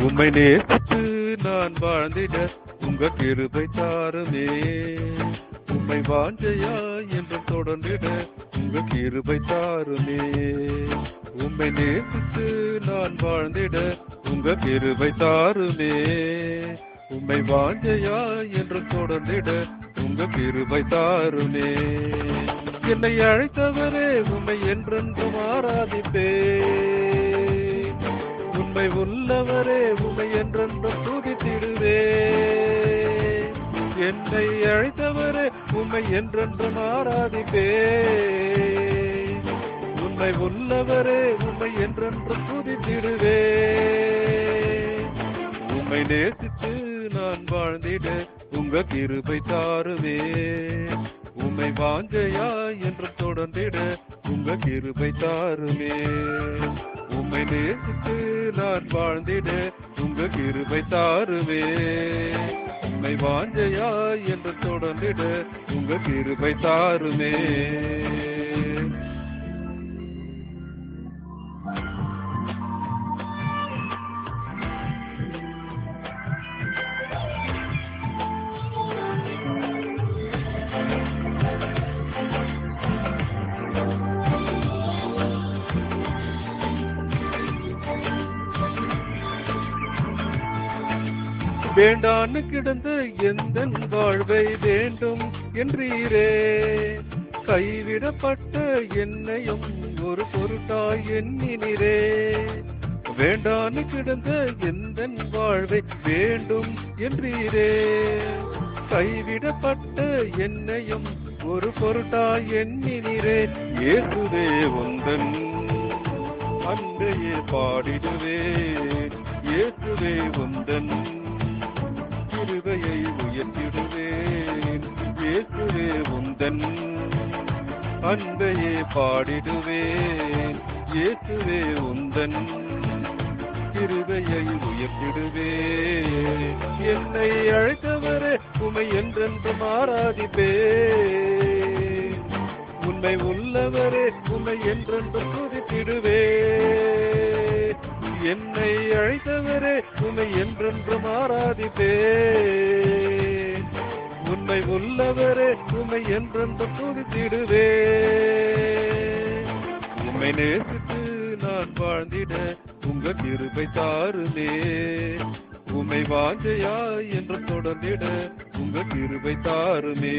உம்மை நேசித்து நான் வாழ்ந்திட உங்க கிருபை தாருமே. உம்மை வாஞ்சையா என்று தொடர்ந்திட உங்க கிருபை தாருமே. உம்மை நேசித்து நான் வாழ்ந்திட உங்க கிருபை தாருமே. உம்மை வாஞ்சையா என்று தொடர்ந்திட உங்க கிருபை தாருமே. என்னை அழைத்தவரே உம்மை என்றென்றும் ஆராதிப்பே. உண்மை உள்ளவரே உம்மை என்றென்றும் துதித்திடுவே. என்னை அழைத்தவரே உம்மை என்றென்றும் ஆராதிப்பே. உண்மை உள்ளவரே உம்மை என்றென்றும் துதித்திடுவே. உம்மை நேசித்து நான் வாழ்ந்திட உங்க கிருபை தாருமே. உம்மை வாஞ்சையா என்று தொடர்ந்திட உங்க கிருபை தாருமே. உம்மை நேசித்து நான் வாழ்ந்திட உங்க கிருபை தாருமே. உம்மை வாஞ்சையா என்று தொடர்ந்திட உங்க கிருபை தாருமே. வேண்டான்னு கிடந்த எந்த வாழ்வை வேண்டும் என்றீரே. கைவிடப்பட்ட என்னையும் ஒரு பொருட்டாய் எண்ணினீரே. வேண்டான்னு கிடந்த எந்த வாழ்வை வேண்டும் என்றீரே. கைவிடப்பட்ட என்னையும் ஒரு பொருட்டாய் எண்ணினீரே. இயேசுவே உந்தன் அன்பையே பாடிடுவே. இயேசுவே உந்தன் கிருபையை உயர்த்திடுவேன். இயேசுவே உந்தன் அன்பையே பாடிடுவேன். இயேசுவே உந்தன் கிருபையை உயர்த்திடுவேன். என்னை அழைத்தவரே உம்மை என்றென்றும் ஆராதிப்பே. உண்மை உள்ளவரே உம்மை என்றென்றும் துதித்திடுவே. என்னை அழைத்தவரே உம்மை என்றென்றும் ஆராதிப்பே. உண்மை உள்ளவரே உம்மை என்றென்றும் துதித்திடுவே. உம்மை நேசித்து நான் வாழ்ந்திட உங்க கிருபை தாருமே. உம்மை வாஞ்சையா என்று தொடர்ந்திட உங்க கிருபை தாருமே.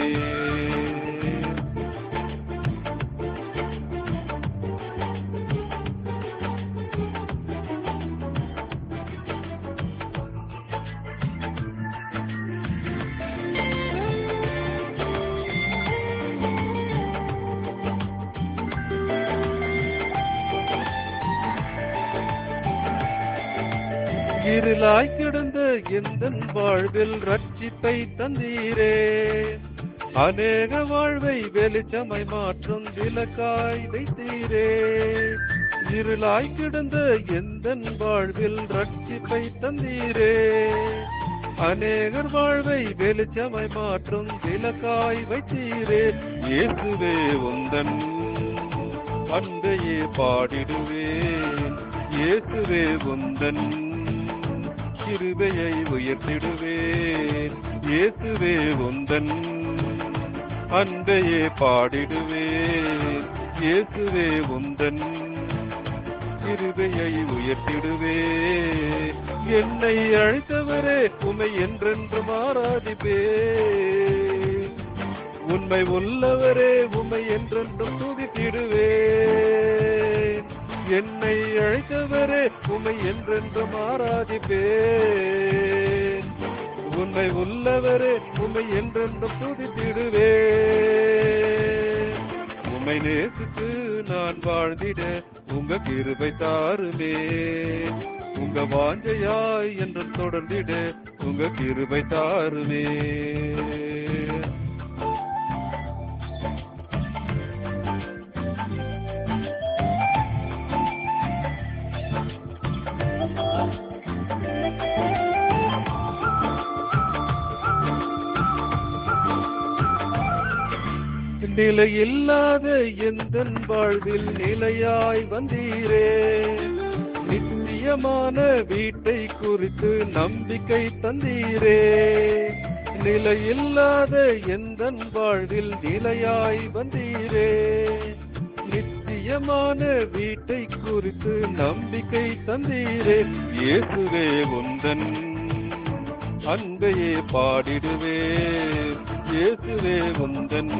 இருளாய் கிடந்த எந்த வாழ்வில் ரட்சிப்பை தந்தீரே. அநேக வாழ்வை வெளிச்சமாய் மாற்றும் விளக்காய் வைத்தீரே. இருளாய் கிடந்த எந்த வாழ்வில் ரட்சிப்பை தந்தீரே. அநேகர் வாழ்வை வெளிச்சமாய் மாற்றும் விளக்காய் வைத்தீரே. இயேசுவே உந்தன் அன்பையே பாடிடுவேன். இயேசுவே உந்தன் கிருபையை உயர்த்திடுவேன். இயேசுவே உந்தன் அன்பையே பாடிடுவேன். இயேசுவே உந்தன் கிருபையை உயர்த்திடுவேன். என்னை அழைத்தவரே உம்மை என்றென்றும் ஆராதிப்பே. உண்மை உள்ளவரே உம்மை என்றென்றும் துதித்திடுவேன். என்னை அழைத்தவரே உம்மை என்றென்றும் ஆராதிப்பேன். உண்மை உள்ளவரே உம்மை என்றென்றும் துதித்திடுவேன். உம்மை நேசித்து நான் வாழ்ந்திட உங்க கிருபை தாருமே. உங்க வாஞ்சையாய் என்றும் தொடர்ந்திட உங்க கிருபை தாருமே. நிலையில்லாத எந்த வாழ்வில் நிலையாய் வந்தீரே. நித்திய நித்தியமான வீட்டை குறித்து நம்பிக்கை தந்தீரே. நிலையில்லாத எந்தன் வாழ்வில் நிலையாய் வந்தீரே. நித்தியமான வீட்டை குறித்து நம்பிக்கை தந்தீரே. இயேசுவே உந்தன் அன்பையே பாடிடுவே. இயேசுவே உந்தன்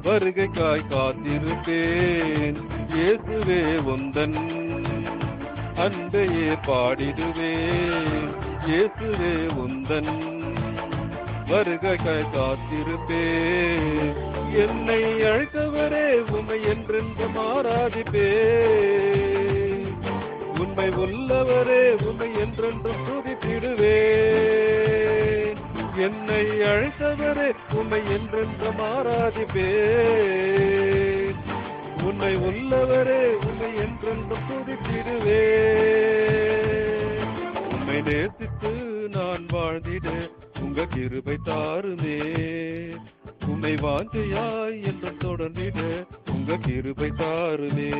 வருகைக்காய் காத்திருப்பேன். இயேசுவே உந்தன் அன்பையே பாடிடுவேன். இயேசுவே உந்தன் வருகைக்காய் காத்திருப்பேன். என்னை அழைத்தவரே உம்மை என்றென்றும் ஆராதிப்பேன். உண்மை உள்ளவரே உம்மை என்றென்றும் துதித்திடுவேன். என்னை அழைத்தவரே உம்மை என்றென்றும் ஆராதிப்பேன். உண்மை உள்ளவரே உம்மை என்றென்றும் துதித்திடுவேன். உம்மை நேசித்து நான் வாழ்ந்திட உங்க கிருபை தாருமே. உம்மை வாஞ்சையாய் என்றும் தொடர்ந்திட உங்க கிருபை தாருமே.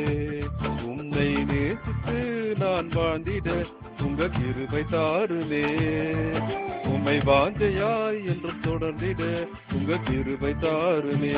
உம்மை நேசித்து நான் வாழ்ந்திட உங்க கிருபை தாருமே. உம்மை வாஞ்சையாய் என்றும் தொடர்ந்திட உங்க கிருபை தாருமே.